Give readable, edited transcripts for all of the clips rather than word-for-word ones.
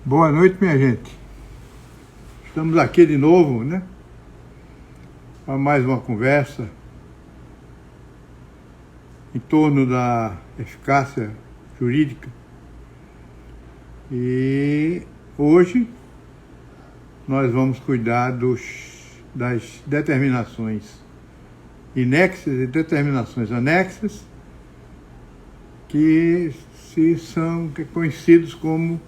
Boa noite, minha gente. Estamos aqui de novo, né? Para mais uma conversa em torno da eficácia jurídica. E hoje nós vamos cuidar das determinações inexas e determinações anexas que são conhecidos como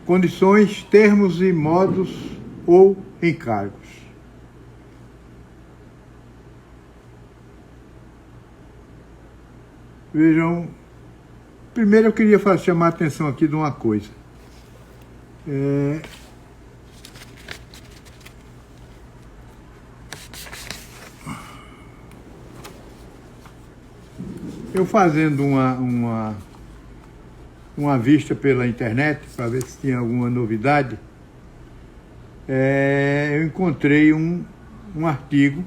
condições, termos e modos ou encargos. Vejam, primeiro eu queria chamar a atenção aqui de uma coisa. Eu fazendo uma vista pela internet para ver se tinha alguma novidade, eu encontrei um artigo,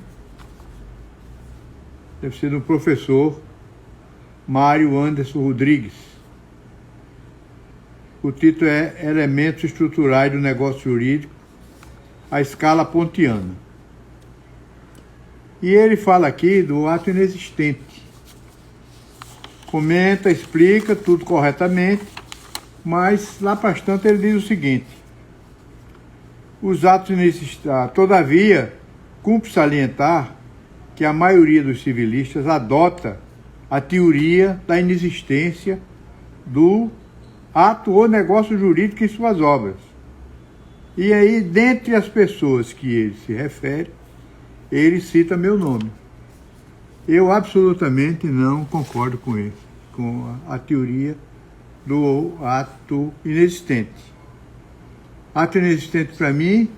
deve ser do professor Mário Anderson Rodrigues. O título é Elementos Estruturais do Negócio Jurídico à Escala Pontiana. E ele fala aqui do ato inexistente. Comenta, explica tudo corretamente, mas lá para tanto ele diz o seguinte: os atos inexistentes, todavia, cumpre salientar que a maioria dos civilistas adota a teoria da inexistência do ato ou negócio jurídico em suas obras. E aí, dentre as pessoas que ele se refere, ele cita meu nome. Eu absolutamente não concordo com ele, com a teoria do ato inexistente. Ato inexistente, para mim,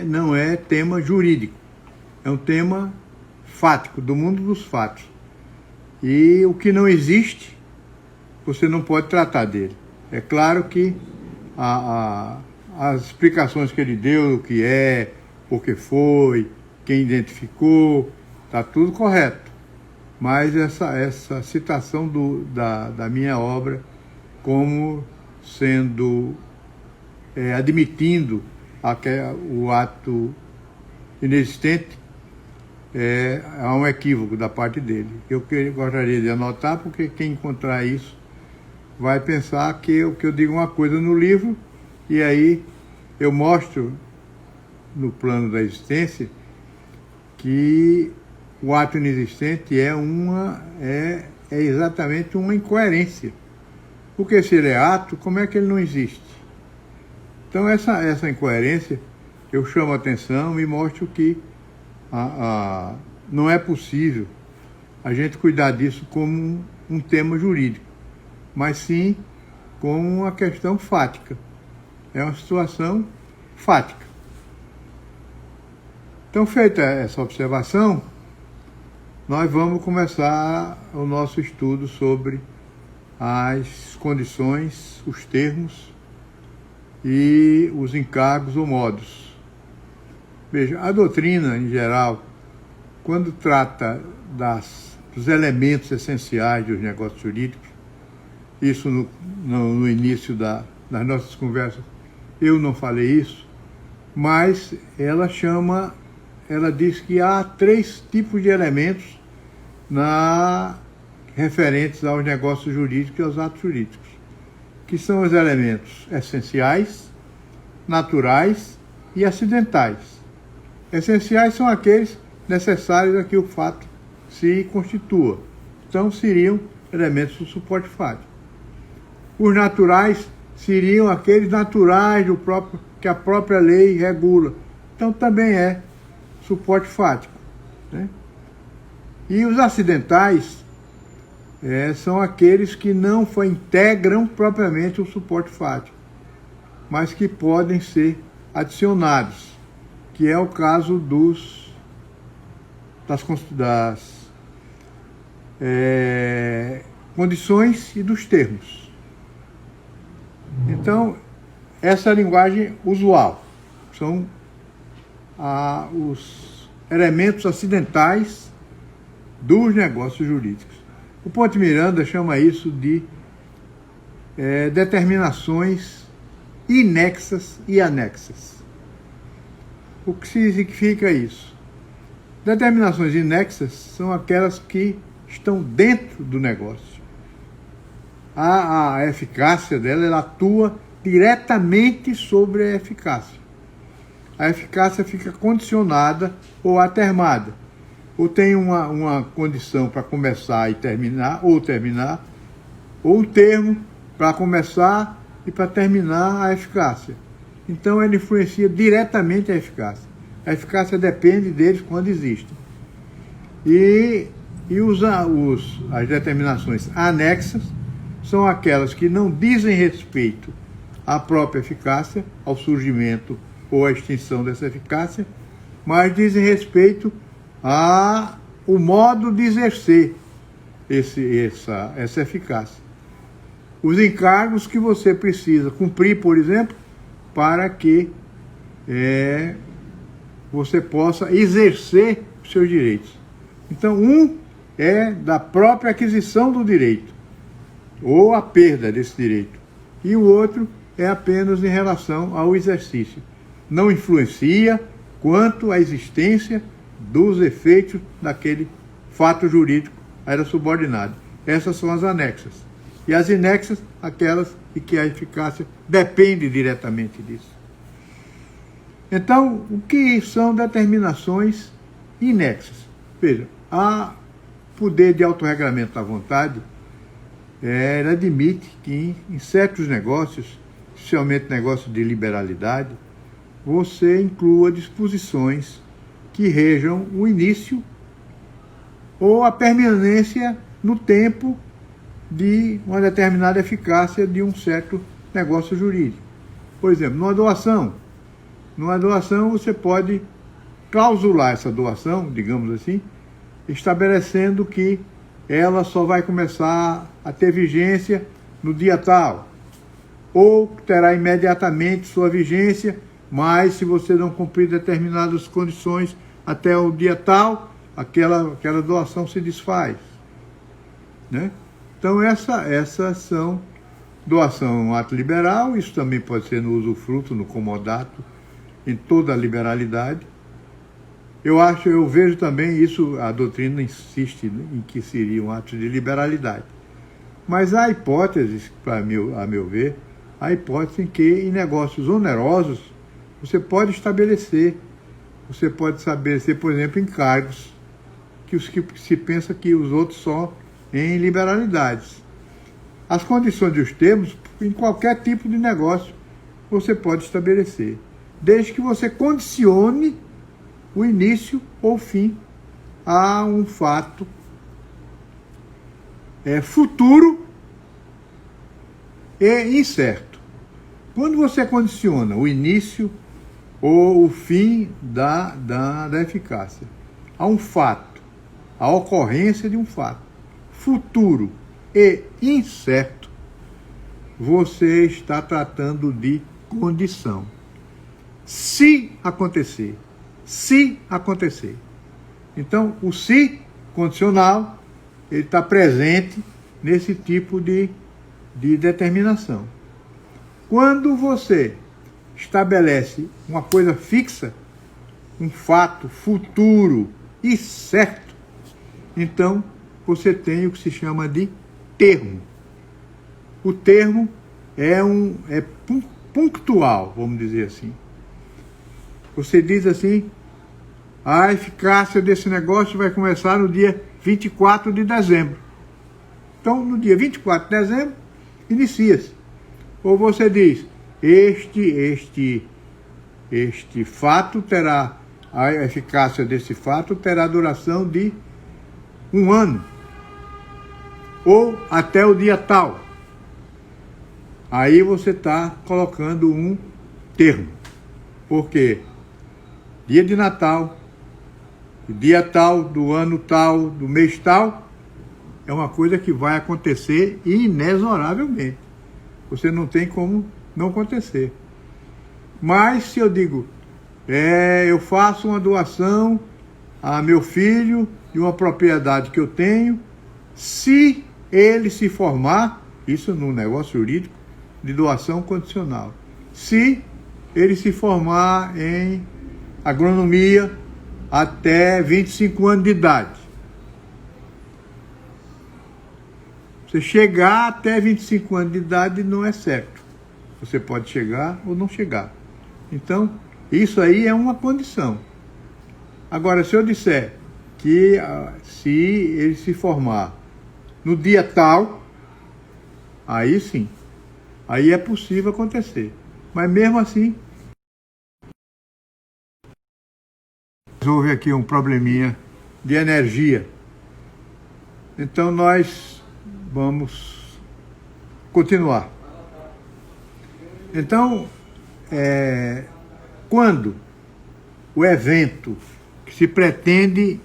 não é tema jurídico, é um tema fático, do mundo dos fatos. E o que não existe, você não pode tratar dele. É claro que as explicações que ele deu, o que é, por que foi, quem identificou, está tudo correto. Mas essa citação da minha obra como sendo, admitindo o ato inexistente, há um equívoco da parte dele. Eu gostaria de anotar, porque quem encontrar isso vai pensar que eu digo uma coisa no livro, e aí eu mostro no plano da existência que o ato inexistente é exatamente uma incoerência. Porque se ele é ato, como é que ele não existe? Então essa incoerência eu chamo a atenção e mostro que não é possível a gente cuidar disso como um tema jurídico, mas sim como uma questão fática. É uma situação fática. Então, feita essa observação, nós vamos começar o nosso estudo sobre as condições, os termos e os encargos ou modos. Veja, a doutrina, em geral, quando trata dos elementos essenciais dos negócios jurídicos, isso no início das nossas conversas, eu não falei isso, mas ela diz que há 3 tipos de elementos referentes aos negócios jurídicos e aos atos jurídicos, que são os elementos essenciais, naturais e acidentais. Essenciais são aqueles necessários a que o fato se constitua. Então, seriam elementos do suporte fático. Os naturais seriam aqueles naturais que a própria lei regula. Então, também é suporte fático, né? E os acidentais são aqueles que não integram propriamente o suporte fático, mas que podem ser adicionados, que é o caso das condições e dos termos. Então, essa é a linguagem usual. São os elementos acidentais dos negócios jurídicos. O Ponte Miranda chama isso de determinações inexas e anexas. O que significa isso? Determinações inexas são aquelas que estão dentro do negócio. A eficácia dela, ela atua diretamente sobre a eficácia. A eficácia fica condicionada ou atermada. Ou tem uma condição para começar e terminar, ou um termo para começar e para terminar a eficácia. Então, ele influencia diretamente a eficácia. A eficácia depende deles quando existem. E as determinações anexas são aquelas que não dizem respeito à própria eficácia, ao surgimento ou à extinção dessa eficácia, mas dizem respeito ao modo de exercer essa eficácia. Os encargos que você precisa cumprir, por exemplo, para que você possa exercer os seus direitos. Então, um é da própria aquisição do direito, ou a perda desse direito, e o outro é apenas em relação ao exercício. Não influencia quanto à existência dos efeitos daquele fato jurídico era subordinado. Essas são as anexas. E as inexas, aquelas em que a eficácia depende diretamente disso. Então, o que são determinações inexas? Veja, há poder de autorregulamento da vontade, ela admite que em certos negócios, especialmente negócios de liberalidade, você inclua disposições que rejam o início ou a permanência no tempo de uma determinada eficácia de um certo negócio jurídico. Por exemplo, numa doação você pode clausular essa doação, digamos assim, estabelecendo que ela só vai começar a ter vigência no dia tal, ou terá imediatamente sua vigência, mas se você não cumprir determinadas condições até o dia tal, aquela doação se desfaz, né? Então essas são doação, um ato liberal, isso também pode ser no usufruto, no comodato, em toda a liberalidade. Eu vejo também isso, a doutrina insiste em que seria um ato de liberalidade. Mas há hipóteses, a meu ver, há hipótese em que em negócios onerosos você pode estabelecer, por exemplo, encargos que se pensa que os outros só em liberalidades. As condições e os termos, em qualquer tipo de negócio, você pode estabelecer, desde que você condicione o início ou fim a um fato futuro e incerto. Quando você condiciona o início ou o fim da eficácia a um fato, a ocorrência de um fato futuro e incerto, você está tratando de condição. Se acontecer. Então, o se condicional, ele está presente nesse tipo de determinação. Quando você estabelece uma coisa fixa, um fato futuro e certo, então você tem o que se chama de termo. O termo é pontual, vamos dizer assim. Você diz assim: a eficácia desse negócio vai começar no dia 24 de dezembro. Então, no dia 24 de dezembro, inicia-se. Ou você diz: este fato terá, a eficácia desse fato terá duração de 1 ano. Ou até o dia tal. Aí você está colocando um termo. Por quê? Dia de Natal, dia tal, do ano tal, do mês tal, é uma coisa que vai acontecer inexoravelmente. Você não tem como não acontecer. Mas se eu digo, eu faço uma doação a meu filho de uma propriedade que eu tenho, se ele se formar Isso no negócio jurídico de doação condicional. Se ele se formar em agronomia até 25 anos de idade. Você chegar até 25 anos de idade não é certo. Você pode chegar ou não chegar. Então, isso aí é uma condição. Agora, se eu disser que se ele se formar no dia tal, aí sim, aí é possível acontecer. Mas mesmo assim, houve aqui um probleminha de energia. Então nós vamos continuar. Então, quando o evento que se pretende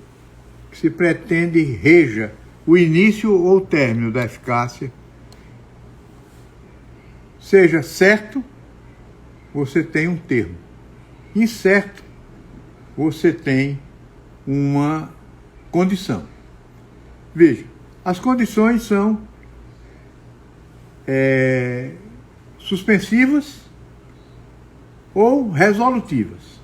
reja o início ou o término da eficácia, seja certo, você tem um termo. Incerto, você tem uma condição. Veja, as condições são suspensivas ou resolutivas.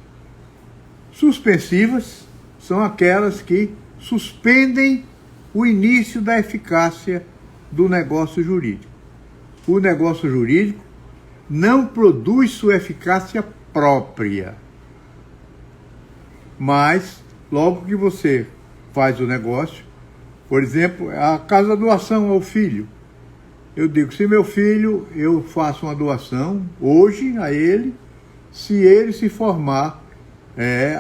Suspensivas são aquelas que suspendem o início da eficácia do negócio jurídico. O negócio jurídico não produz sua eficácia própria, mas logo que você faz o negócio, por exemplo, a caso da doação ao filho, eu digo, se meu filho, eu faço uma doação hoje a ele, se ele se formar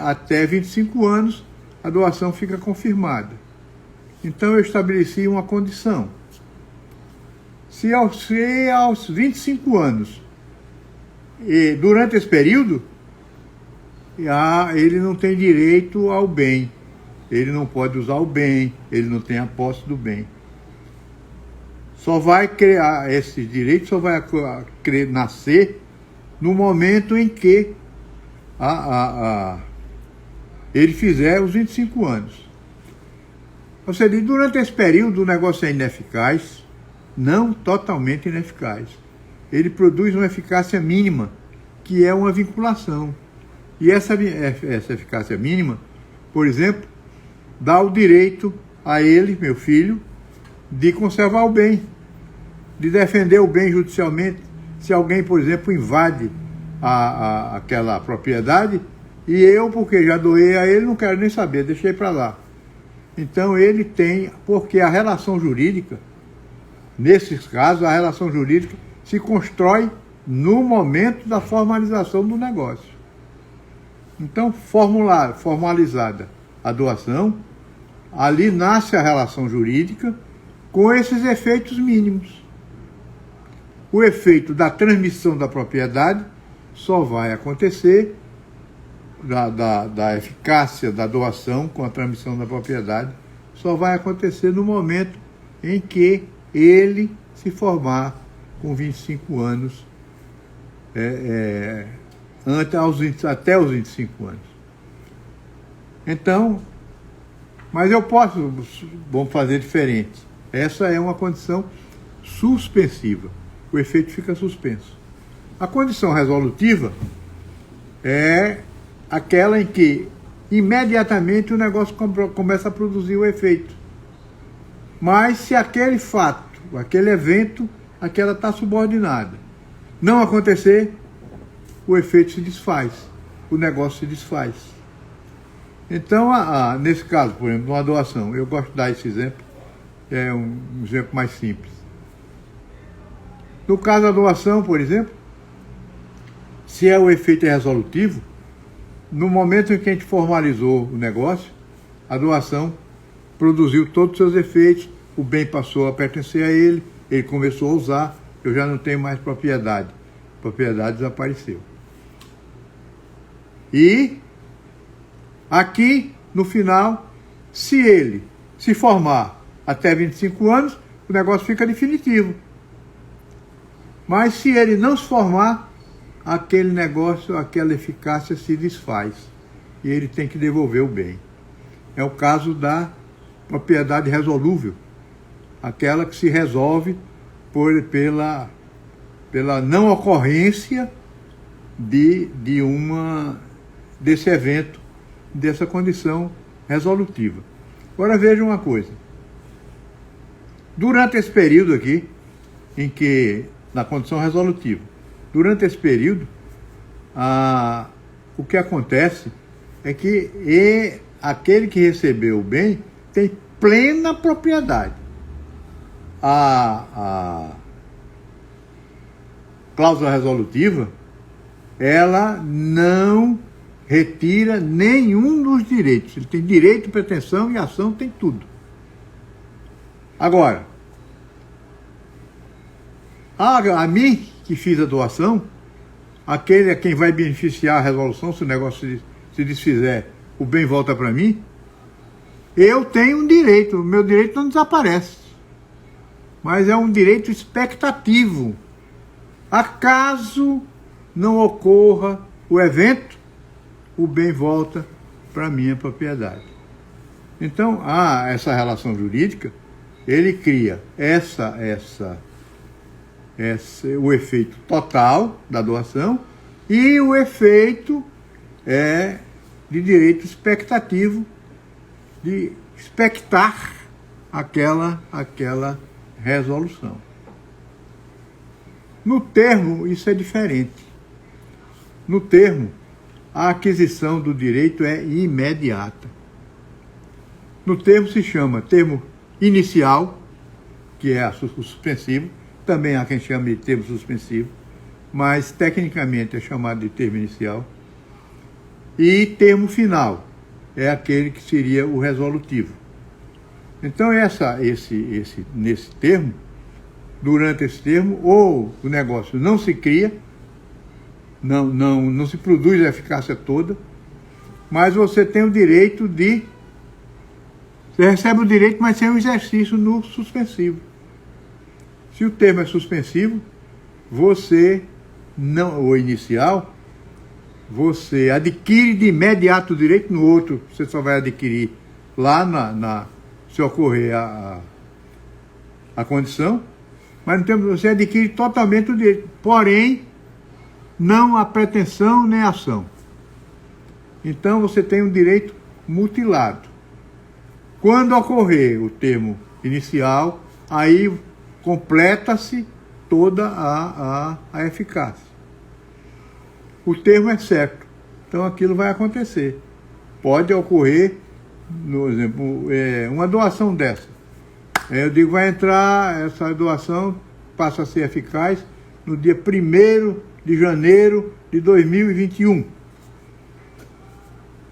até 25 anos, a doação fica confirmada. Então eu estabeleci uma condição. Se aos 25 anos, e durante esse período, ele não tem direito ao bem. Ele não pode usar o bem, ele não tem a posse do bem. Só vai criar esse direito, só vai nascer no momento em que ele fizer os 25 anos. Ou seja, durante esse período o negócio é ineficaz, não totalmente ineficaz. Ele produz uma eficácia mínima, que é uma vinculação. E essa eficácia mínima, por exemplo, dá o direito a ele, meu filho, de conservar o bem, de defender o bem judicialmente. Se alguém, por exemplo, invade aquela propriedade, e eu, porque já doei a ele, não quero nem saber, deixei para lá. Então ele tem, porque a relação jurídica, nesses casos, a relação jurídica se constrói no momento da formalização do negócio. Então, formalizada a doação, ali nasce a relação jurídica com esses efeitos mínimos. O efeito da transmissão da propriedade só vai acontecer, da eficácia da doação com a transmissão da propriedade, só vai acontecer no momento em que ele se formar com 25 anos, até os 25 anos. Então, mas vamos fazer diferente. Essa é uma condição suspensiva. O efeito fica suspenso. A condição resolutiva é aquela em que imediatamente o negócio começa a produzir o efeito. Mas se aquele fato, aquele evento, aquela está subordinada, não acontecer, o efeito se desfaz, o negócio se desfaz. Então, nesse caso, por exemplo, uma doação, eu gosto de dar esse exemplo, é um exemplo mais simples. No caso da doação, por exemplo, se o efeito é resolutivo, no momento em que a gente formalizou o negócio, a doação produziu todos os seus efeitos, o bem passou a pertencer a ele, ele começou a usar, eu já não tenho mais propriedade. A propriedade desapareceu. E aqui, no final, se ele se formar até 25 anos, o negócio fica definitivo. Mas se ele não se formar, aquele negócio, aquela eficácia se desfaz. E ele tem que devolver o bem. É o caso da propriedade resolúvel. Aquela que se resolve pela não ocorrência desse evento, dessa condição resolutiva. Agora veja uma coisa. Durante esse período aqui, na condição resolutiva, durante esse período, o que acontece é que aquele que recebeu o bem tem plena propriedade. A cláusula resolutiva, ela não retira nenhum dos direitos. Ele tem direito, pretensão e ação, tem tudo. Agora, a mim que fiz a doação, aquele a quem vai beneficiar a resolução, se o negócio se desfizer, o bem volta para mim, eu tenho um direito, o meu direito não desaparece, mas é um direito expectativo. Acaso não ocorra o evento, o bem volta para a minha propriedade. Então, essa relação jurídica, ele cria o efeito total da doação e o efeito de direito expectativo, de expectar aquela resolução. No termo, isso é diferente. No termo, a aquisição do direito é imediata. No termo se chama termo inicial, que é o suspensivo, também há quem chame de termo suspensivo, mas tecnicamente é chamado de termo inicial. E termo final é aquele que seria o resolutivo. Então, nesse termo, durante esse termo, ou o negócio não se cria, não se produz a eficácia toda, mas você tem o direito você recebe o direito, mas sem o exercício no suspensivo. Se o termo é suspensivo, ou inicial, você adquire de imediato o direito, no outro você só vai adquirir lá se ocorrer a condição, mas no tempo você adquire totalmente o direito, porém, não a pretensão nem a ação. Então você tem um direito mutilado. Quando ocorrer o termo inicial, aí completa-se toda a eficácia. O termo é certo, então aquilo vai acontecer. Pode ocorrer, por exemplo, uma doação dessa. Eu digo, vai entrar, essa doação passa a ser eficaz no dia 1º de janeiro de 2021.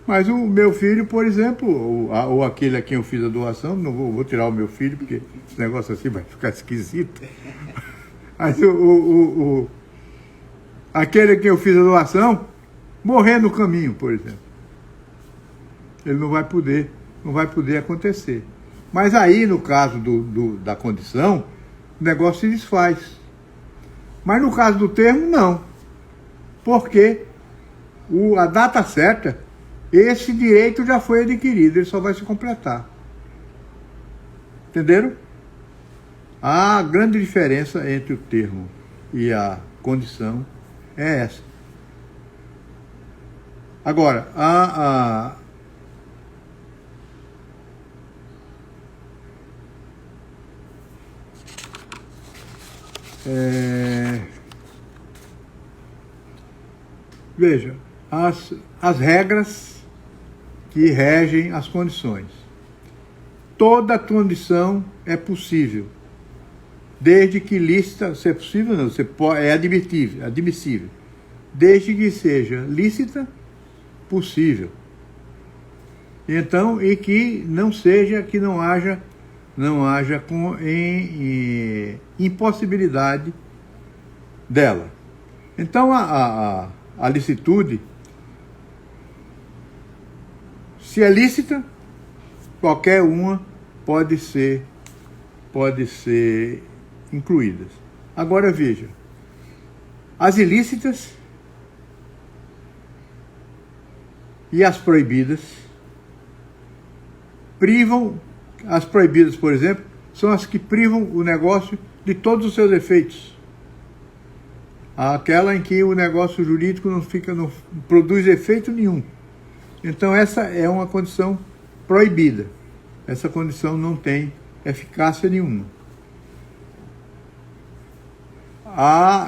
Mas o meu filho, por exemplo, ou aquele a quem eu fiz a doação, não vou tirar o meu filho, porque esse negócio assim vai ficar esquisito. Mas aquele a quem eu fiz a doação, morrer no caminho, por exemplo. Ele não vai poder acontecer. Mas aí, no caso da condição, o negócio se desfaz. Mas no caso do termo, não. Porque a data certa, esse direito já foi adquirido, ele só vai se completar. Entenderam? A grande diferença entre o termo e a condição é essa. Agora, veja, as regras que regem as condições. Toda condição é possível, desde que lícita, se é possível não, é admissível, desde que seja lícita, possível. Então, e que não haja impossibilidade dela. Então, a licitude, se é lícita, qualquer uma pode ser incluídas. Agora veja, as ilícitas e as proibidas as proibidas, por exemplo, são as que privam o negócio de todos os seus efeitos. Aquela em que o negócio jurídico não produz efeito nenhum. Então essa é uma condição proibida. Essa condição não tem eficácia nenhuma.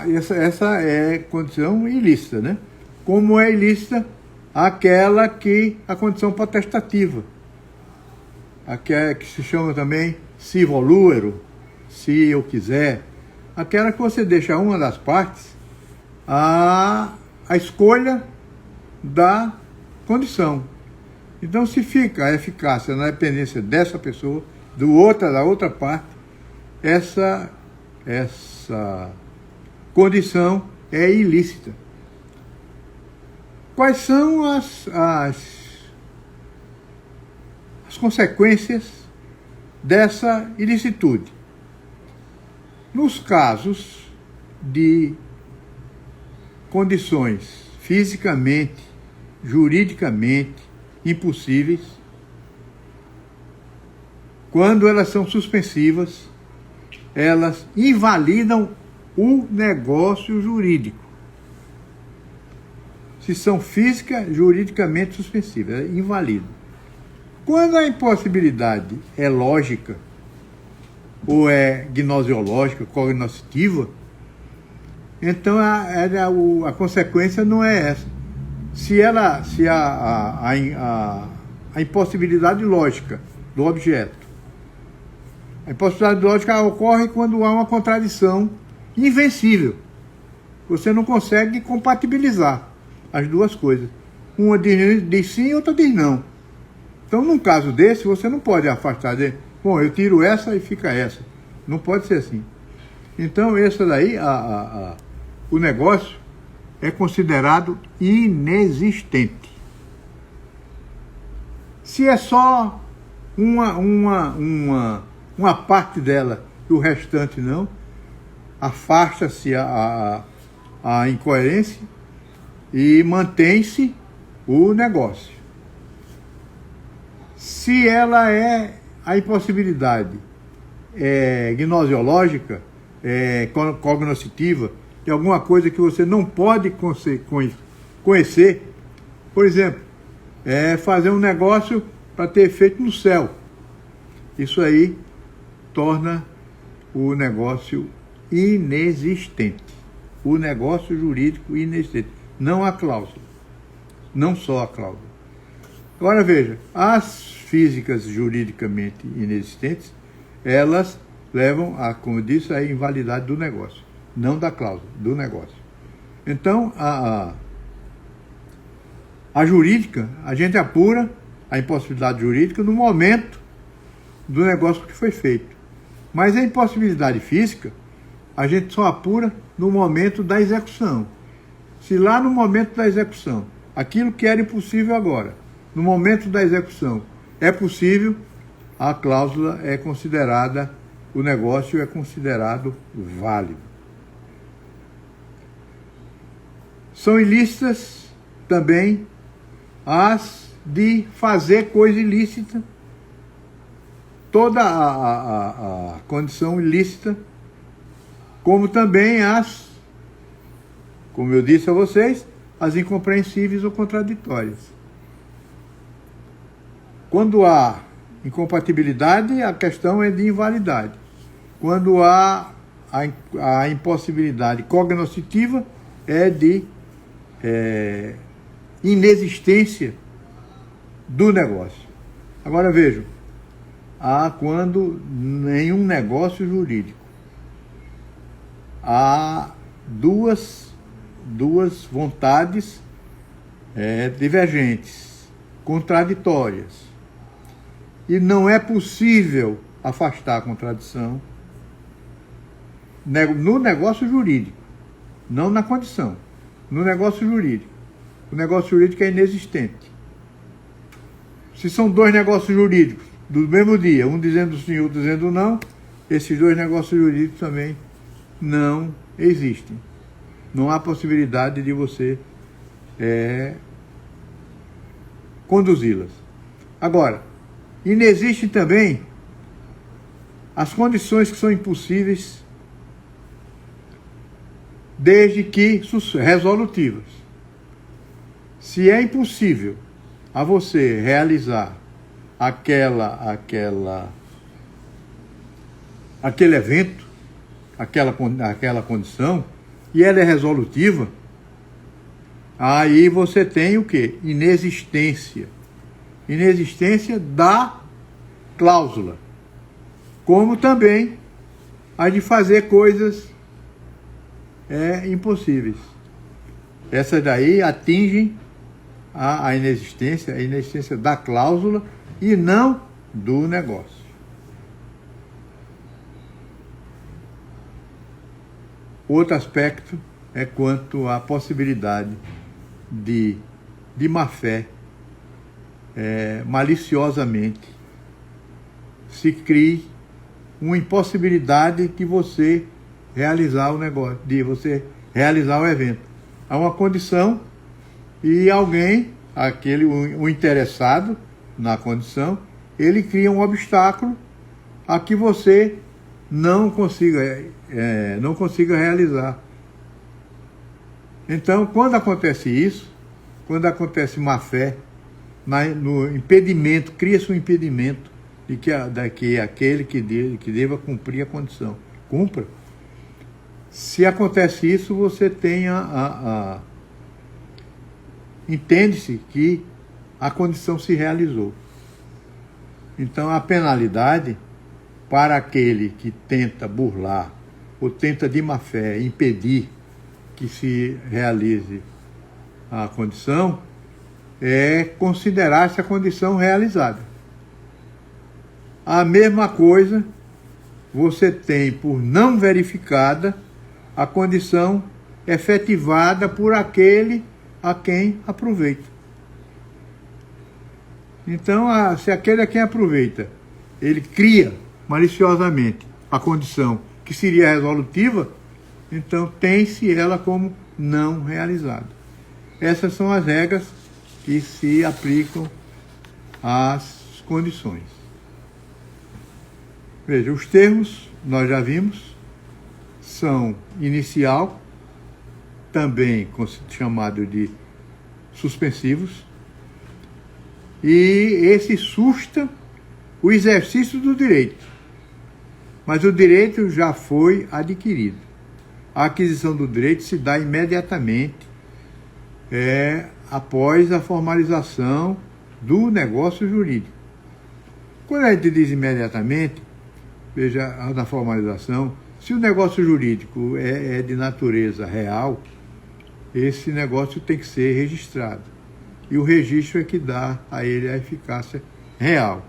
Essa é condição ilícita, né? Como é ilícita aquela que a condição potestativa, aquela que se chama também si voluere, se eu quiser, aquela que você deixa uma das partes a escolha da condição. Então, se fica a eficácia na dependência dessa pessoa, da outra parte, essa condição é ilícita. Quais são as consequências dessa ilicitude? Nos casos de condições fisicamente, juridicamente impossíveis, quando elas são suspensivas, elas invalidam o negócio jurídico. Se são física, juridicamente suspensivas, invalidam. Quando a impossibilidade é lógica, ou é gnosiológica, cognoscitiva, então a consequência não é essa. Se a impossibilidade lógica do objeto, a impossibilidade lógica ocorre quando há uma contradição invencível. Você não consegue compatibilizar as duas coisas. Uma diz sim e outra diz não. Então, num caso desse, você não pode afastar de, bom, eu tiro essa e fica essa. Não pode ser assim. Então, essa daí, o negócio é considerado inexistente. Se é só uma parte dela e o restante não, afasta-se a incoerência e mantém-se o negócio. Se ela é a impossibilidade gnosiológica, cognoscitiva, de alguma coisa que você não pode conhecer, por exemplo, fazer um negócio para ter efeito no céu. Isso aí torna o negócio inexistente. O negócio jurídico inexistente. Não a cláusula. Não só a cláusula. Agora veja, as físicas juridicamente inexistentes, elas levam a, como eu disse, a invalidade do negócio. Não da cláusula, do negócio. Então, a jurídica, a gente apura a impossibilidade jurídica no momento do negócio que foi feito. Mas a impossibilidade física, a gente só apura no momento da execução. Se lá no momento da execução, aquilo que era impossível agora, no momento da execução, é possível, a cláusula é considerada, o negócio é considerado válido. São ilícitas também as de fazer coisa ilícita, toda a condição ilícita, como também como eu disse a vocês, as incompreensíveis ou contraditórias. Quando há incompatibilidade, a questão é de invalidade. Quando há a impossibilidade cognoscitiva, é de inexistência do negócio. Agora vejam, há quando nenhum negócio jurídico, há duas vontades divergentes, contraditórias, e não é possível afastar a contradição no negócio jurídico, não na condição, no negócio jurídico. O negócio jurídico é inexistente. Se são dois negócios jurídicos do mesmo dia, um dizendo sim e outro dizendo não, esses dois negócios jurídicos também não existem. Não há possibilidade de você conduzi-las. Agora, inexistem também as condições que são impossíveis desde que resolutivas. Se é impossível a você realizar aquele evento, aquela condição, e ela é resolutiva, aí você tem o quê? Inexistência. Inexistência da cláusula. Como também a de fazer coisas impossíveis. Essas daí atingem a inexistência da cláusula e não do negócio. Outro aspecto é quanto à possibilidade de má-fé, maliciosamente, se crie uma impossibilidade de você realizar o negócio, de você realizar o evento. Há uma condição e alguém, o interessado na condição, ele cria um obstáculo a que você não consiga realizar. Então, quando acontece isso, quando acontece má-fé, no impedimento, cria-se um impedimento de que aquele que deva cumprir a condição cumpra. Se acontece isso, você tem entende-se que a condição se realizou. Então, a penalidade para aquele que tenta burlar ou tenta de má fé impedir que se realize a condição é considerar-se a condição realizada. A mesma coisa você tem por não verificada a condição efetivada por aquele a quem aproveita. Então, se aquele a quem aproveita, ele cria maliciosamente a condição que seria resolutiva, então tem-se ela como não realizada. Essas são as regras que se aplicam às condições. Veja, os termos, nós já vimos, são inicial, também chamado de suspensivos, e esse susta o exercício do direito. Mas o direito já foi adquirido. A aquisição do direito se dá imediatamente após a formalização do negócio jurídico. Quando a gente diz imediatamente, veja, na formalização, se o negócio jurídico é de natureza real, esse negócio tem que ser registrado. E o registro é que dá a ele a eficácia real.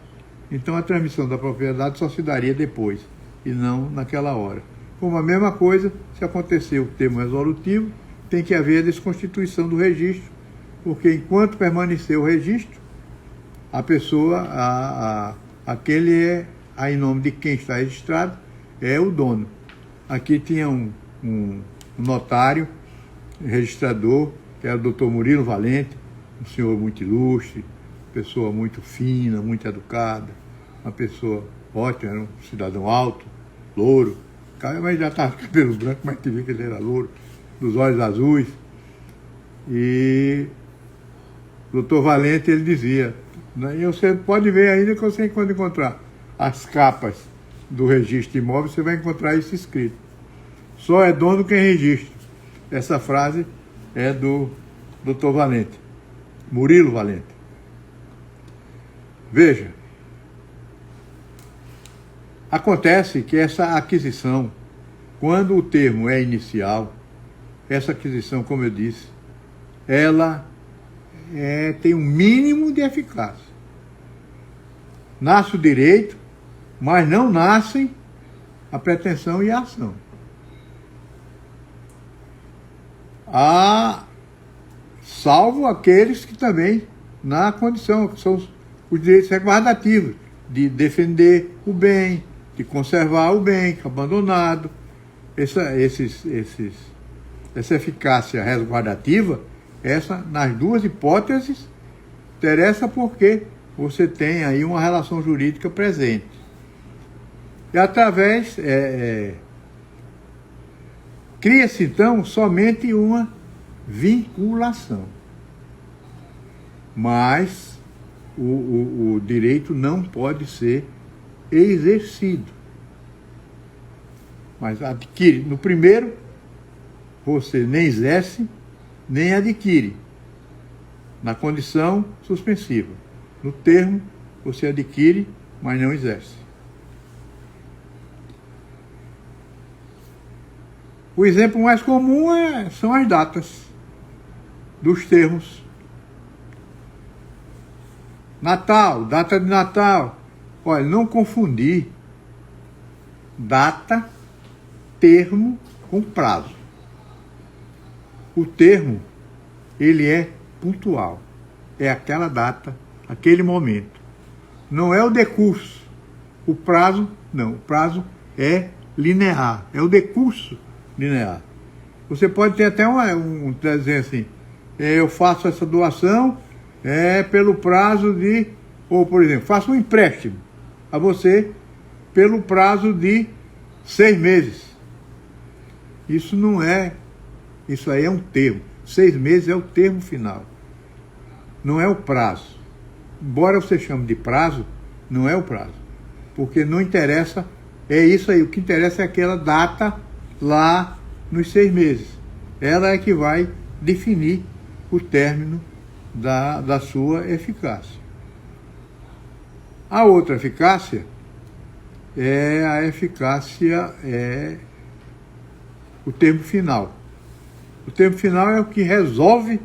Então a transmissão da propriedade só se daria depois, e não naquela hora. Como a mesma coisa, se acontecer o termo resolutivo, tem que haver a desconstituição do registro, porque enquanto permanecer o registro, a pessoa, aquele em nome de quem está registrado, é o dono. Aqui tinha um notário, registrador, que era o Dr. Murilo Valente, um senhor muito ilustre, pessoa muito fina, muito educada, uma pessoa ótima, era um cidadão alto, louro, mas já estava com cabelo branco, mas te viu que ele era louro, dos olhos azuis. E o doutor Valente, ele dizia, né, e você pode ver ainda que você, quando encontrar as capas do registro de imóvel, você vai encontrar isso escrito. Só é dono quem registra. Essa frase é do doutor Valente, Murilo Valente. Veja, acontece que essa aquisição, quando o termo é inicial, essa aquisição, como eu disse, ela tem um mínimo de eficácia. Nasce o direito, mas não nascem a pretensão e a ação. Salvo aqueles que também, na condição, que são os direitos reguardativos, de defender o bem, de conservar o bem abandonado. Essa eficácia resguardativa, nas duas hipóteses, interessa porque você tem aí uma relação jurídica presente. E através, Cria-se, então, somente uma vinculação. Mas o direito não pode ser exercido. Mas adquire. No primeiro, você nem exerce, nem adquire. Na condição suspensiva. No termo, você adquire, mas não exerce. O exemplo mais comum são as datas dos termos. Natal, data de Natal. Olha, não confundir data, termo com prazo. O termo, ele é pontual. É aquela data, aquele momento. Não é o decurso. O prazo, não. O prazo é linear. É o decurso linear. Você pode ter até dizer assim, eu faço essa doação pelo prazo de, ou por exemplo, faço um empréstimo a você pelo prazo de 6 meses. Isso não é, isso aí é um termo. 6 meses é o termo final. Não é o prazo. Embora você chame de prazo, não é o prazo. Porque não interessa, é isso aí. O que interessa é aquela data lá nos 6 meses. Ela é que vai definir o término da sua eficácia. A outra eficácia é o termo final. O termo final é o que resolve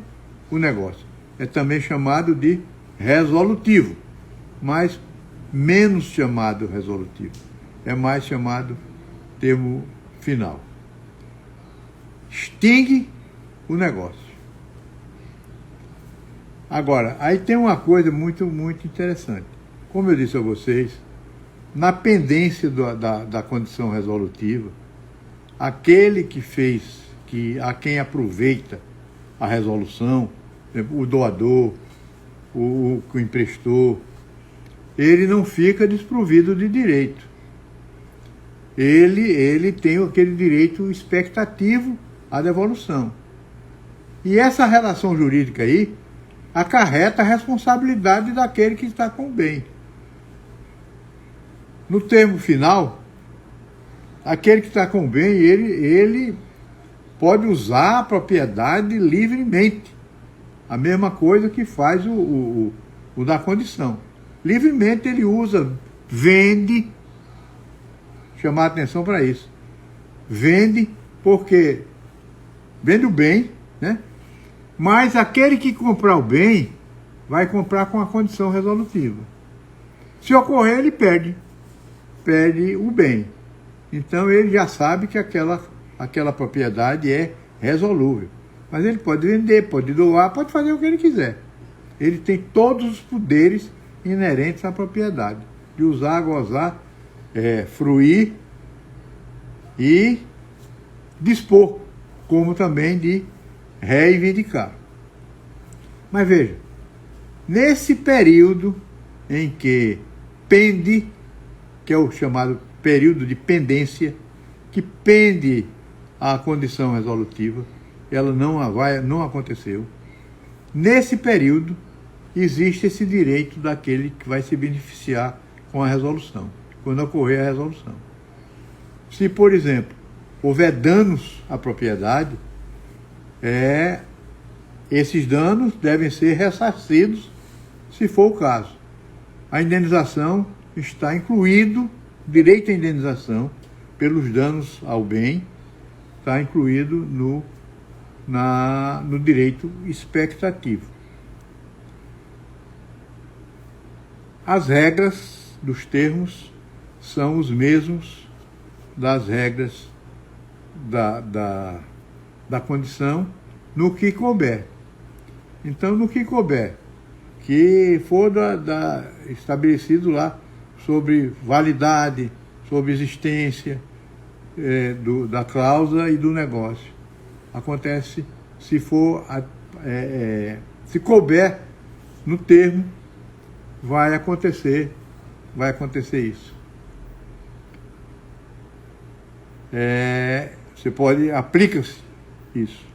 o negócio. É também chamado de resolutivo, mas menos chamado resolutivo. É mais chamado termo final. Extingue o negócio. Agora, aí tem uma coisa muito, muito interessante. Como eu disse a vocês, na pendência da condição resolutiva, aquele que fez, a quem aproveita a resolução, por exemplo, o doador, o que emprestou, ele não fica desprovido de direito. Ele tem aquele direito expectativo à devolução. E essa relação jurídica aí acarreta a responsabilidade daquele que está com o bem. No termo final, aquele que está com o bem, ele pode usar a propriedade livremente. A mesma coisa que faz o da condição. Livremente ele usa, vende, chamar a atenção para isso. Vende porque vende o bem, né? Mas aquele que comprar o bem vai comprar com a condição resolutiva. Se ocorrer, ele perde o bem. Então ele já sabe que aquela propriedade é resolúvel. Mas ele pode vender, pode doar, pode fazer o que ele quiser. Ele tem todos os poderes inerentes à propriedade. De usar, gozar, fruir e dispor, como também de reivindicar. Mas veja, nesse período em que pende, que é o chamado período de pendência, que pende a condição resolutiva, ela não aconteceu. Nesse período, existe esse direito daquele que vai se beneficiar com a resolução, quando ocorrer a resolução. Se, por exemplo, houver danos à propriedade, esses danos devem ser ressarcidos, se for o caso. A indenização está incluído, direito à indenização pelos danos ao bem, está incluído no direito expectativo. As regras dos termos são os mesmos das regras da condição no que couber. Então, no que couber, que for estabelecido lá sobre validade, sobre existência da cláusula e do negócio. Acontece se couber no termo, vai acontecer isso. Você pode, aplica-se isso.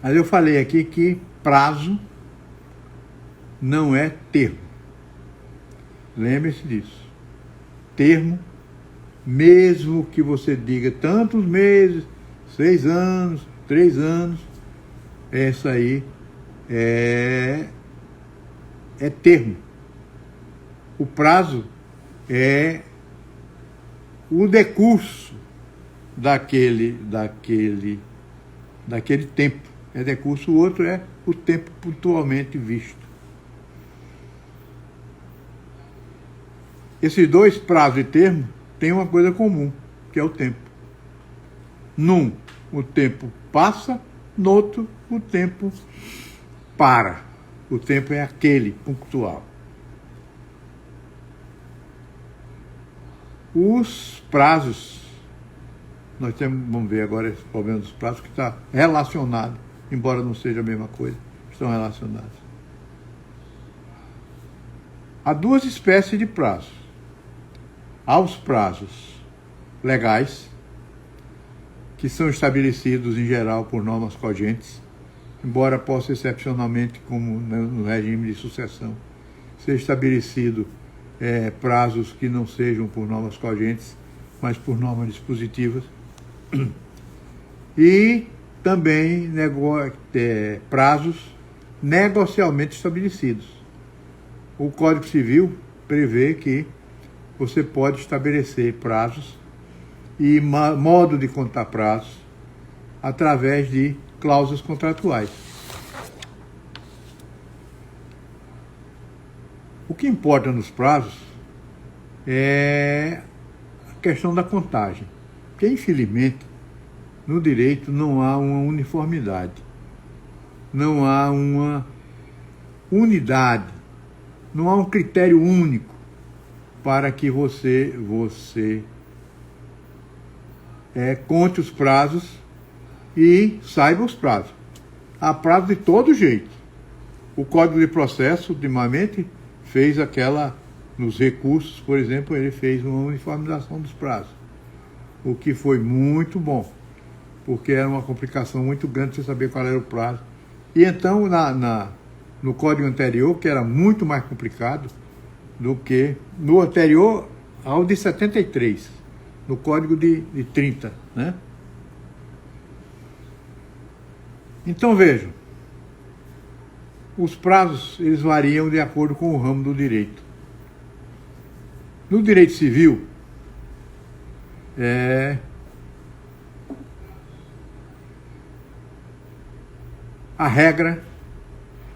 Mas eu falei aqui que prazo não é termo. Lembre-se disso. Termo, mesmo que você diga tantos meses, 6 anos, 3 anos, essa aí é termo. O prazo é o decurso daquele tempo. É decurso, o outro é o tempo pontualmente visto. Esses dois prazos e termo têm uma coisa comum, que é o tempo. Num, o tempo passa, no outro, o tempo para. O tempo é aquele, pontual. Os prazos, vamos ver agora esse problema dos prazos, que está relacionado, embora não seja a mesma coisa, estão relacionados. Há duas espécies de prazos. Há os prazos legais, que são estabelecidos em geral por normas cogentes, embora possa excepcionalmente, como no regime de sucessão, ser estabelecido prazos que não sejam por normas cogentes, mas por normas dispositivas. E também prazos negocialmente estabelecidos. O Código Civil prevê que você pode estabelecer prazos e modo de contar prazos através de cláusulas contratuais. O que importa nos prazos é a questão da contagem, porque infelizmente no direito não há uma uniformidade, não há uma unidade, não há um critério único para que você conte os prazos e saiba os prazos. Há prazo de todo jeito. O Código de Processo, ultimamente, fez nos recursos, por exemplo, ele fez uma uniformização dos prazos, o que foi muito bom, porque era uma complicação muito grande você saber qual era o prazo. E então, no código anterior, que era muito mais complicado do que no anterior ao de 73, no código de 30, né? Então, vejam, os prazos, eles variam de acordo com o ramo do direito. No direito civil, a regra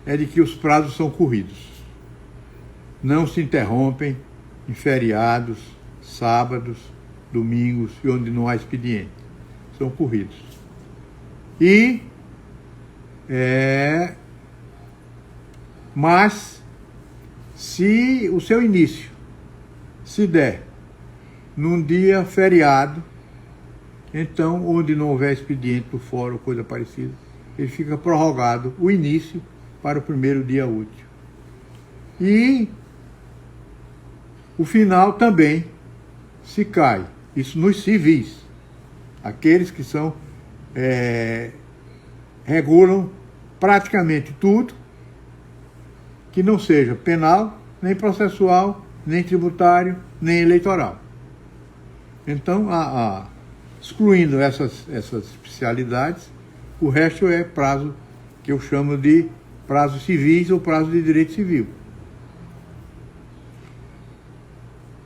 é de que os prazos são corridos. Não se interrompem em feriados, sábados, domingos e onde não há expediente. São corridos. Mas, se o seu início se der num dia feriado, então, onde não houver expediente do fórum ou coisa parecida, ele fica prorrogado o início para o primeiro dia útil. E o final também se cai. Isso nos civis. Aqueles que regulam praticamente tudo que não seja penal, nem processual, nem tributário, nem eleitoral. Então, excluindo essas especialidades, o resto é prazo que eu chamo de prazos civis ou prazo de direito civil.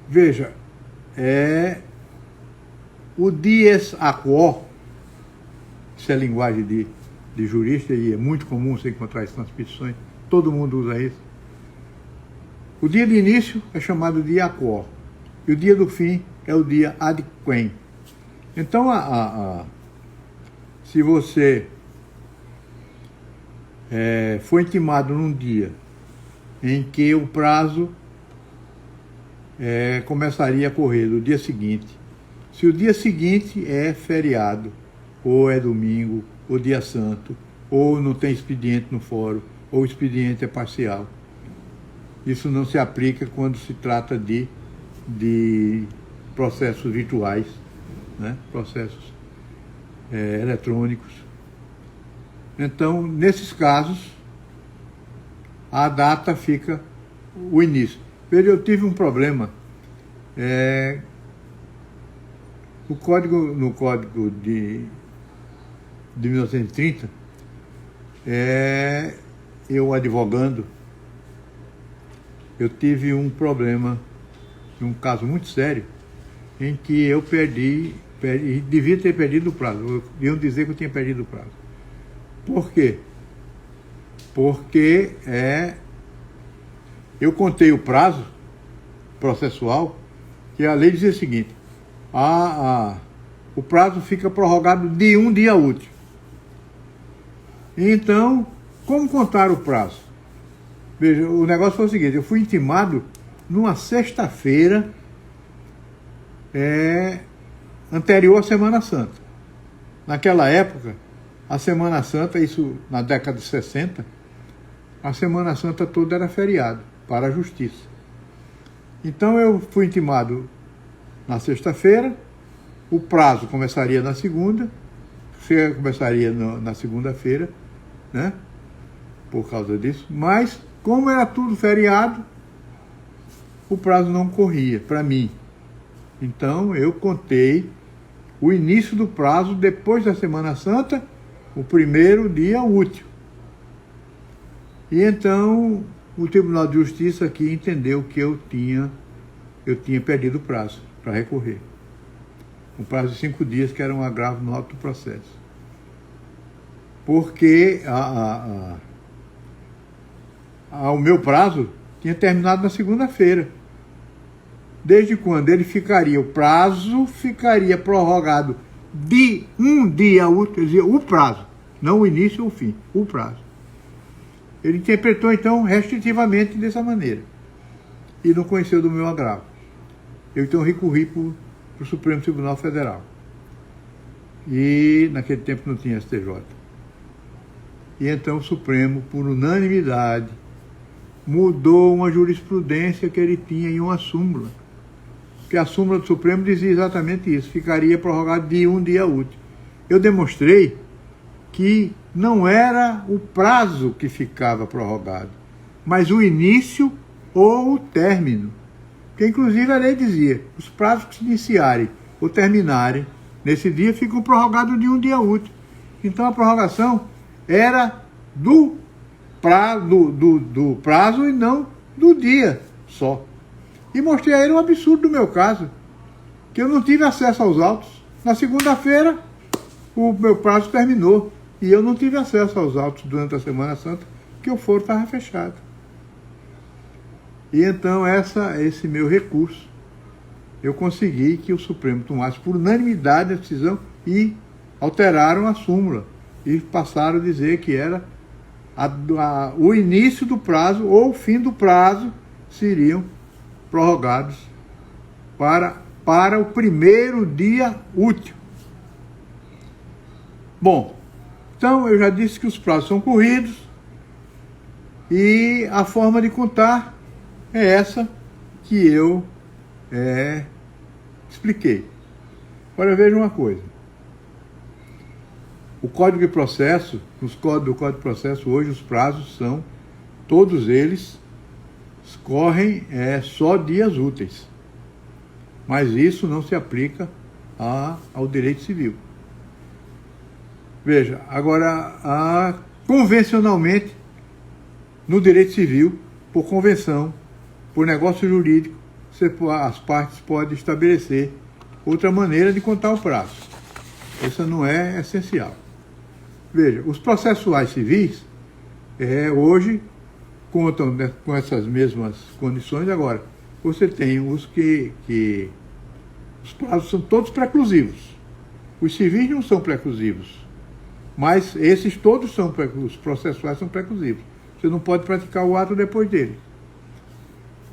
Veja, o dies a quo, isso é linguagem de jurista e é muito comum você encontrar isso nas petições, todo mundo usa isso. O dia de início é chamado dia a quo e o dia do fim é o dia ad quem. Então, se você foi intimado num dia em que o prazo começaria a correr do dia seguinte, se o dia seguinte é feriado, ou é domingo, ou dia santo, ou não tem expediente no fórum, ou o expediente é parcial, isso não se aplica quando se trata de processos virtuais, né? Processos eletrônicos. Então, nesses casos, a data fica o início. Veja, eu tive um problema no código de 1930, eu advogando, eu tive um problema, um caso muito sério, em que eu devia ter perdido o prazo. Iam dizer que eu tinha perdido o prazo. Por quê? Porque eu contei o prazo processual, que a lei dizia o seguinte: o prazo fica prorrogado de um dia útil. Então, como contar o prazo? Veja, o negócio foi o seguinte: eu fui intimado numa sexta-feira anterior à Semana Santa. Naquela época, a Semana Santa, isso na década de 60, a Semana Santa toda era feriado para a Justiça. Então eu fui intimado na sexta-feira, o prazo começaria na segunda, começaria na segunda-feira, né? Por causa disso, mas como era tudo feriado, o prazo não corria para mim. Então eu contei o início do prazo depois da Semana Santa, o primeiro dia útil. E então o Tribunal de Justiça aqui entendeu que eu tinha perdido o prazo para recorrer. Um prazo de 5 dias, que era um agravo no auto do processo. Porque o meu prazo tinha terminado na segunda-feira. Desde quando o prazo ficaria prorrogado de um dia útil, quer dizer, o prazo, não o início ou o fim, o prazo. Ele interpretou, então, restritivamente dessa maneira. E não conheceu do meu agravo. Eu, então, recorri para o Supremo Tribunal Federal. E, naquele tempo, não tinha STJ. E, então, o Supremo, por unanimidade, mudou uma jurisprudência que ele tinha em uma súmula. Porque a súmula do Supremo dizia exatamente isso: ficaria prorrogado de um dia útil. Eu demonstrei que não era o prazo que ficava prorrogado, mas o início ou o término. Porque, inclusive, a lei dizia: os prazos que se iniciarem ou terminarem nesse dia ficam prorrogados de um dia útil. Então, a prorrogação era do prazo e não do dia só. E mostrei a ele um absurdo do meu caso, que eu não tive acesso aos autos. Na segunda-feira, o meu prazo terminou. E eu não tive acesso aos autos durante a Semana Santa, porque o foro estava fechado. E então, esse meu recurso, eu consegui que o Supremo tomasse por unanimidade a decisão e alteraram a súmula. E passaram a dizer que era o início do prazo ou o fim do prazo seriam prorrogados para o primeiro dia útil. Bom, então eu já disse que os prazos são corridos e a forma de contar é essa que eu expliquei. Agora veja uma coisa. O Código de Processo, do Código de Processo, hoje os prazos são, todos eles, correm só dias úteis. Mas isso não se aplica ao direito civil. Veja, agora, convencionalmente, no direito civil, por convenção, por negócio jurídico, as partes podem estabelecer outra maneira de contar o prazo. Essa não é essencial. Veja, os processuais civis, hoje, contam com essas mesmas condições. Agora, você tem os que os prazos são todos preclusivos. Os civis não são preclusivos, mas esses todos são os processuais são preclusivos. Você não pode praticar o ato depois dele.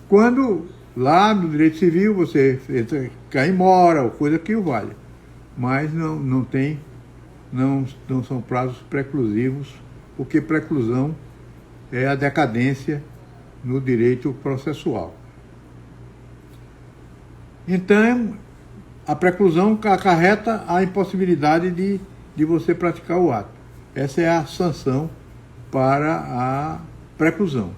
Quando lá no direito civil você cai em mora ou coisa que o vale, mas não são prazos preclusivos, porque preclusão é a decadência no direito processual. Então, a preclusão acarreta a impossibilidade de você praticar o ato. Essa é a sanção para a preclusão.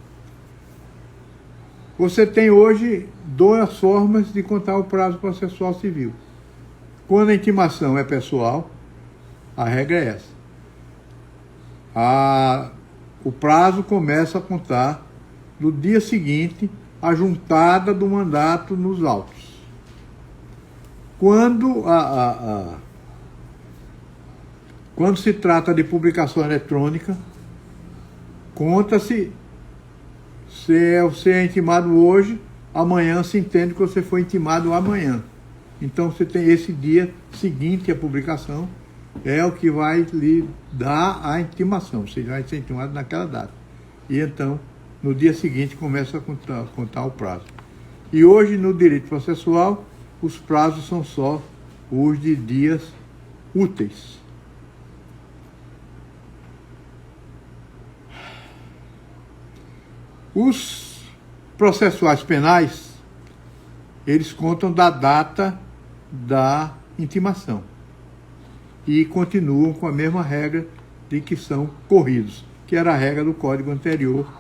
Você tem hoje duas formas de contar o prazo processual civil. Quando a intimação é pessoal, a regra é essa. O prazo começa a contar no dia seguinte a juntada do mandato nos autos. Quando se trata de publicação eletrônica, conta-se se você é intimado hoje, amanhã se entende que você foi intimado amanhã. Então você tem esse dia seguinte à publicação, é o que vai lhe dar a intimação, você vai ser intimado naquela data. E então, no dia seguinte, começa a contar o prazo. E hoje, no direito processual, os prazos são só os de dias úteis. Os processuais penais, eles contam da data da intimação e continuam com a mesma regra de que são corridos, que era a regra do Código anterior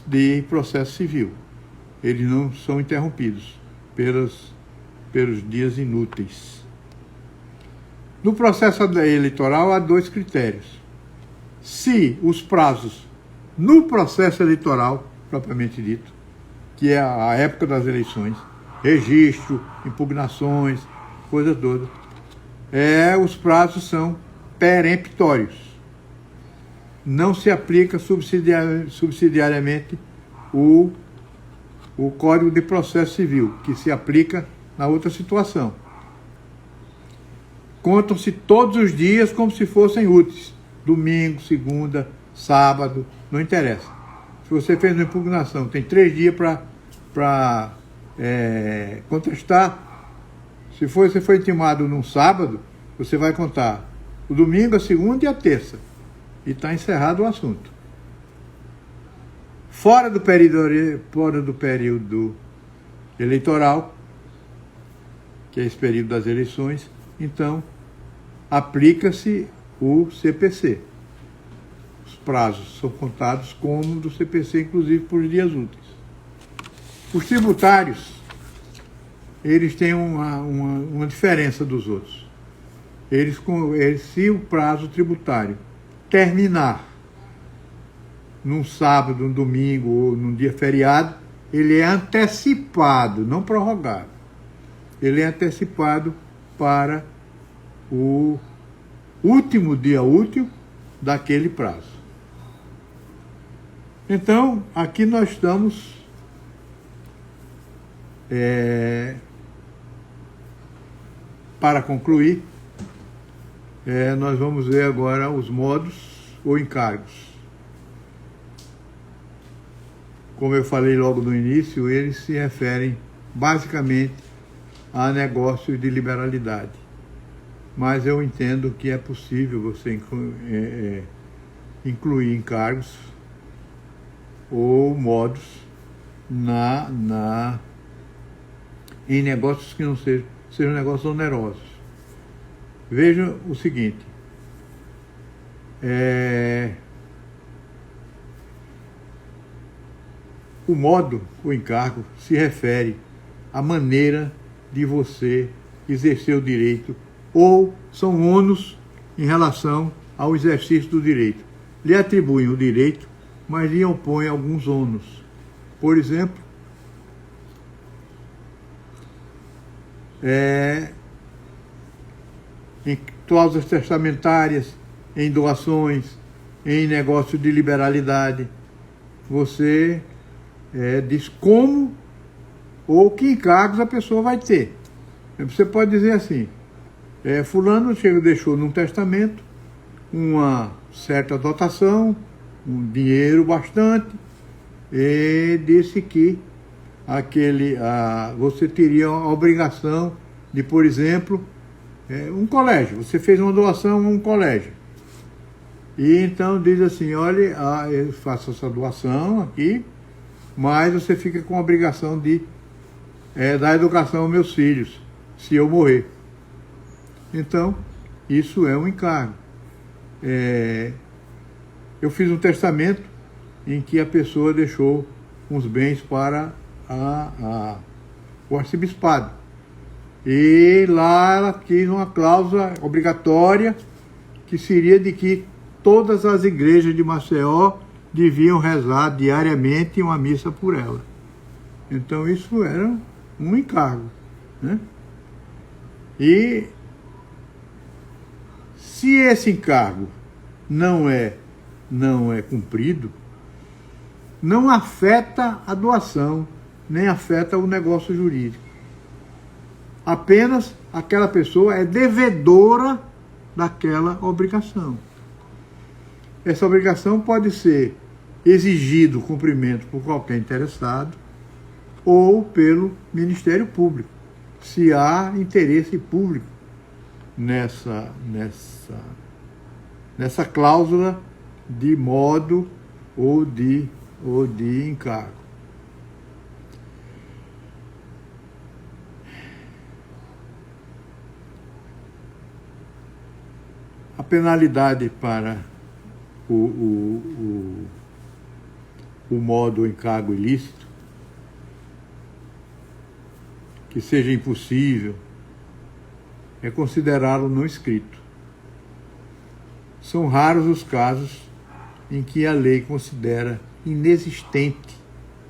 de processo civil. Eles não são interrompidos pelos dias inúteis. No processo eleitoral há dois critérios. Se os prazos no processo eleitoral, propriamente dito, que é a época das eleições, registro, impugnações, coisa toda, os prazos são peremptórios. Não se aplica subsidiariamente o Código de Processo Civil, que se aplica na outra situação. Contam-se todos os dias como se fossem úteis. Domingo, segunda, sábado, não interessa. Se você fez uma impugnação, tem 3 dias para contestar. Se você foi intimado num sábado, você vai contar o domingo, a segunda e a terça. E está encerrado o assunto. Fora do período eleitoral, que é esse período das eleições, então aplica-se o CPC. Os prazos são contados como do CPC, inclusive por dias úteis. Os tributários, eles têm uma diferença dos outros. Se o prazo tributário terminar num sábado, num domingo ou num dia feriado, ele é antecipado, não prorrogado. Ele é antecipado para o último dia útil daquele prazo. Então, aqui nós estamos para concluir, nós vamos ver agora os modos ou encargos. Como eu falei logo no início, eles se referem basicamente a negócios de liberalidade. Mas eu entendo que é possível você incluir encargos ou modos em negócios que não sejam negócios onerosos. Veja o seguinte, o modo, o encargo, se refere à maneira de você exercer o direito, ou são ônus em relação ao exercício do direito. Lhe atribuem o direito, mas lhe opõem alguns ônus. Por exemplo, em cláusulas testamentárias, em doações, em negócio de liberalidade, você diz como ou que encargos a pessoa vai ter. Você pode dizer assim, fulano deixou num testamento uma certa dotação, um dinheiro bastante, e disse que você teria a obrigação de, por exemplo, um colégio. Você fez uma doação a um colégio. E então diz assim, olha, eu faço essa doação aqui, mas você fica com a obrigação de dar educação aos meus filhos, se eu morrer. Então, isso é um encargo. Eu fiz um testamento em que a pessoa deixou uns bens para o arcebispado. E lá ela quis uma cláusula obrigatória, que seria de que todas as igrejas de Maceió deviam rezar diariamente uma missa por ela. Então isso era um encargo, né? E se esse encargo não é cumprido, não afeta a doação, nem afeta o negócio jurídico. Apenas aquela pessoa é devedora daquela obrigação. Essa obrigação pode ser exigido o cumprimento por qualquer interessado ou pelo Ministério Público, se há interesse público nessa cláusula de modo ou de encargo. A penalidade para o modo ou encargo ilícito, que seja impossível, é considerá-lo não escrito. São raros os casos em que a lei considera inexistente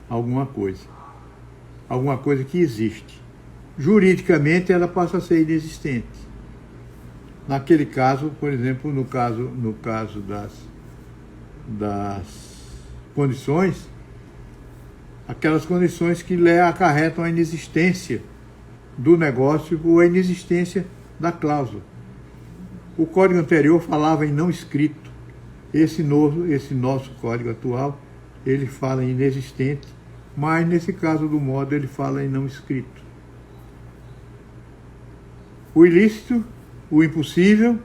alguma coisa que existe. Juridicamente ela passa a ser inexistente. Naquele caso, por exemplo, no caso das condições, aquelas condições que acarretam a inexistência do negócio ou a inexistência da cláusula. O código anterior falava em não escrito. Esse nosso código atual, ele fala em inexistente, mas nesse caso do modo ele fala em não escrito. O ilícito, o impossível,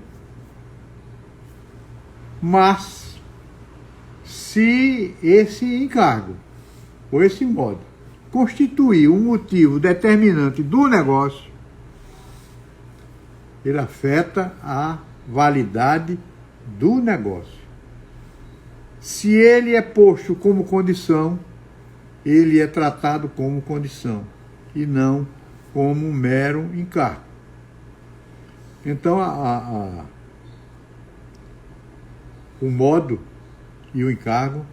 mas se esse encargo ou esse modo constituir um motivo determinante do negócio, ele afeta a validade do negócio. Se ele é posto como condição, ele é tratado como condição e não como um mero encargo. Então, o modo e o encargo,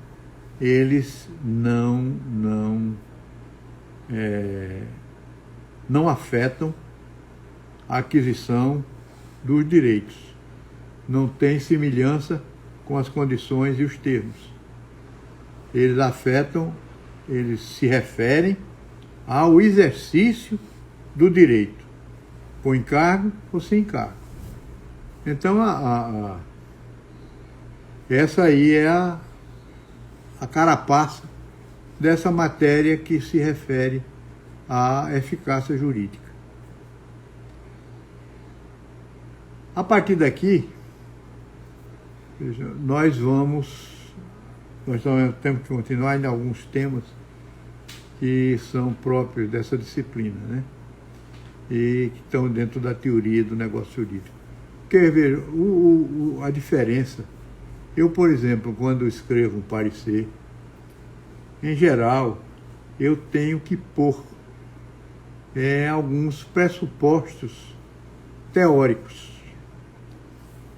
eles não afetam a aquisição dos direitos. Não tem semelhança com as condições e os termos. Eles se referem ao exercício do direito, com encargo ou sem encargo. Então, essa aí é a carapaça dessa matéria que se refere à eficácia jurídica. A partir daqui, nós temos que continuar em alguns temas que são próprios dessa disciplina, né? E que estão dentro da teoria do negócio jurídico. Quer ver a diferença? Eu, por exemplo, quando escrevo um parecer, em geral, eu tenho que pôr alguns pressupostos teóricos,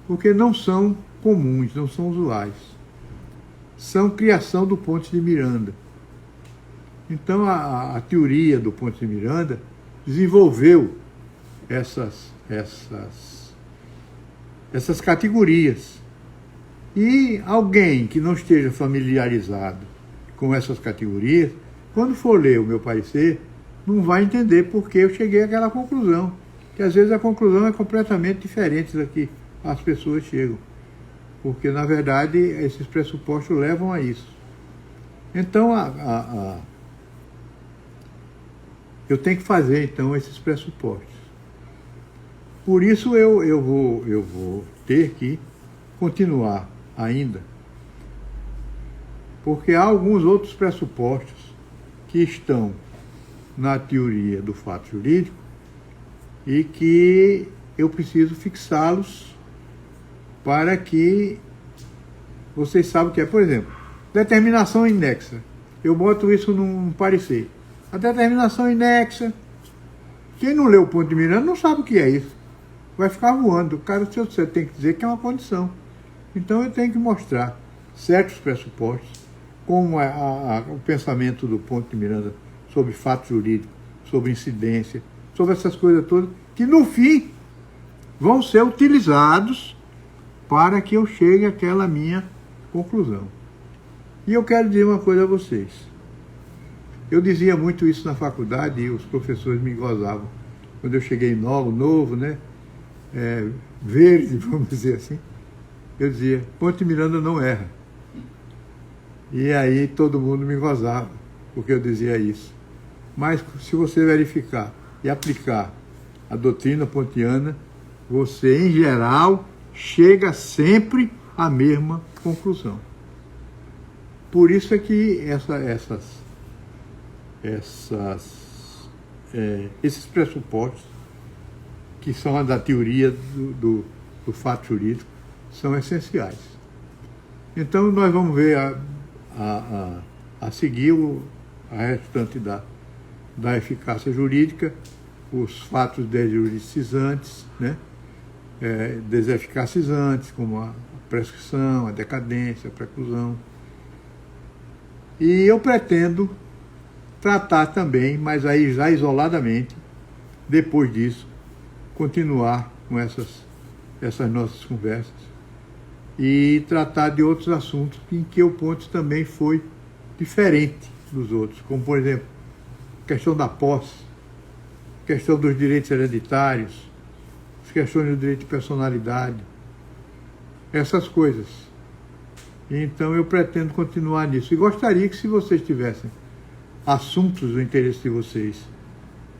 porque não são comuns, não são usuais. São criação do Pontes de Miranda. Então, a teoria do Pontes de Miranda desenvolveu essas categorias. E alguém que não esteja familiarizado com essas categorias, quando for ler o meu parecer, não vai entender porque eu cheguei àquela conclusão. Que às vezes a conclusão é completamente diferente da que as pessoas chegam. Porque, na verdade, esses pressupostos levam a isso. Então, eu tenho que fazer, então, esses pressupostos. Por isso, eu vou ter que continuar ainda, porque há alguns outros pressupostos que estão na teoria do fato jurídico e que eu preciso fixá-los para que vocês saibam o que é. Por exemplo, determinação inexa. Eu boto isso num parecer. A determinação inexa, quem não lê o ponto de Miranda não sabe o que é isso. Vai ficar voando. O cara, se você tem que dizer que é uma condição. Então eu tenho que mostrar certos pressupostos, como o pensamento do ponto de Miranda sobre fato jurídico, sobre incidência, sobre essas coisas todas, que no fim vão ser utilizados para que eu chegue àquela minha conclusão. E eu quero dizer uma coisa a vocês. Eu dizia muito isso na faculdade e os professores me gozavam. Quando eu cheguei novo, né? Verde, vamos dizer assim, eu dizia, Ponte de Miranda não erra. E aí todo mundo me gozava, porque eu dizia isso. Mas se você verificar e aplicar a doutrina pontiana, você, em geral, chega sempre à mesma conclusão. Por isso é que esses pressupostos, que são da teoria do fato jurídico, são essenciais. Então, nós vamos ver a seguir a restante da eficácia jurídica, os fatos desjuridicizantes, né? Deseficacizantes, como a prescrição, a decadência, a preclusão. E eu pretendo tratar também, mas aí já isoladamente, depois disso, continuar com essas nossas conversas e tratar de outros assuntos em que o ponto também foi diferente dos outros, como, por exemplo, questão da posse, questão dos direitos hereditários, as questões do direito de personalidade, essas coisas. Então eu pretendo continuar nisso. E gostaria que, se vocês tivessem assuntos do interesse de vocês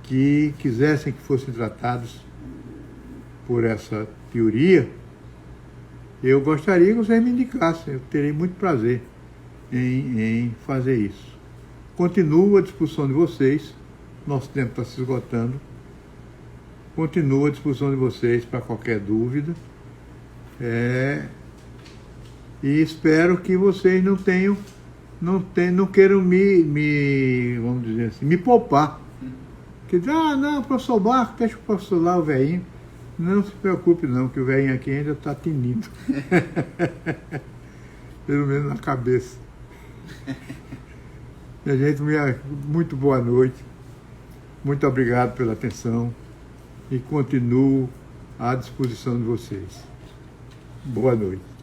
que quisessem que fossem tratados por essa teoria, eu gostaria que vocês me indicassem. Eu terei muito prazer em fazer isso. Continuo à disposição de vocês. Nosso tempo está se esgotando. Continuo à disposição de vocês para qualquer dúvida. E espero que vocês não queiram vamos dizer assim, me poupar. Que diz, não, professor Marco, deixa o professor lá, o velhinho. Não se preocupe não, que o velhinho aqui ainda está tinindo. Pelo menos na cabeça. Minha gente, muito boa noite. Muito obrigado pela atenção. E continuo à disposição de vocês. Boa noite.